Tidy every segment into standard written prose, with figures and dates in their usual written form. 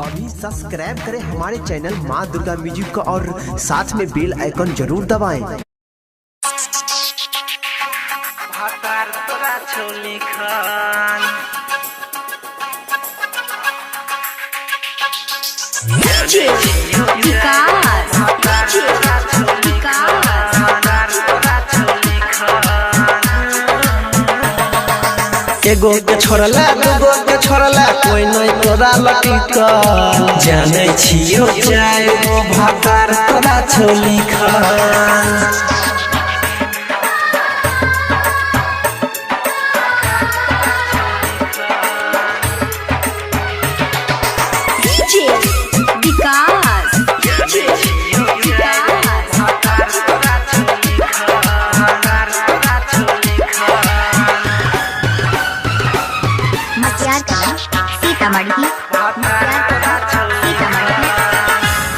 अभी सब्सक्राइब करें हमारे चैनल माँ दुर्गा म्यूजिक का और साथ में बेल आइकन जरूर दबाएं। एगो के छोड़ला दूगो के छोड़ला कोई नहीं तोरा लटिकल जाने छियो जाए वो भातार तोरा छोली खान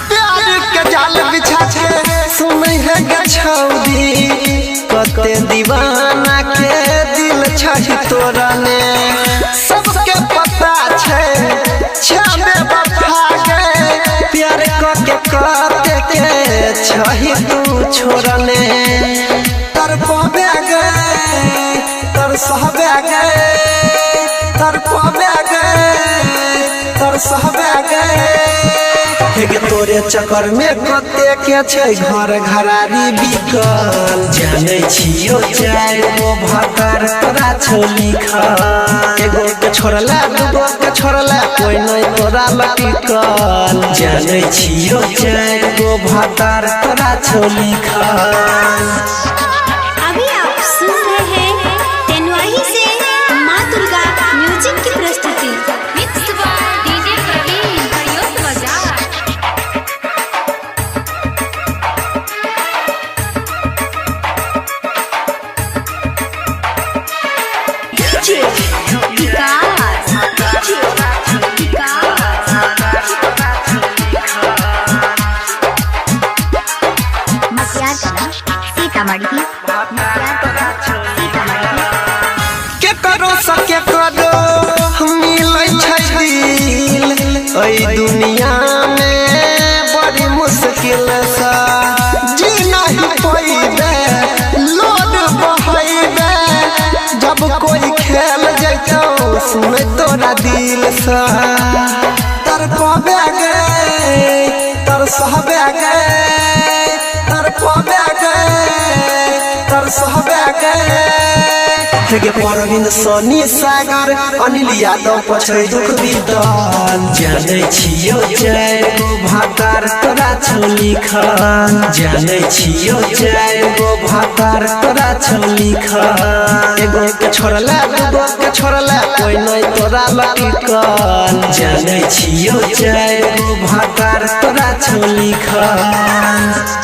प्यार के जाल बिछा के सुनै है गछौदी कते दीवाना के दिल छै तोरा ने सबके पता छै छबे वफा गे प्यार के कते के छै तू छोड़ने तर पाबे गे तर सहबे गे तर पाबे गे तर सहबे गे तोरे चक्कर में कते के छै घर घरारी बिकल जाने छियो जाए वो भातार तोरा छोली खान एगो के छोड़ला दूगो के छोड़ला कोई नहीं तोरा लटिकल जाने छियो जाए वो भातार तोरा छोली खान। अभी आप सुन रहे हैं तेनवाही से माँ दुर्गा म्यूजिक की प्रस्तुति मिक्स बाय डीजे प्रवीण हरिओम बाजार। सके करो मिलै छै दिल ओई दुनिया में बड़ी मुश्किल सा जी नहीं पैबे लोड बहैबे जब कोई खेल जैतो सुनै तोरा दिल सा तर पाबे गे तर सहबे गे तर पाबे गे तर सहबे गे परवीन सोनी सागर अनिल यादव पछै दुख बितल जाने छियो जाए वो भातार तोरा छोली खान जाने छियो जाए वो भातार तोरा छोली खान एगो के छोड़ला दूगो के छोड़ला कोई नहीं तोरा लटिकल जाने छियो जाए वो भातार तोरा छोली खान।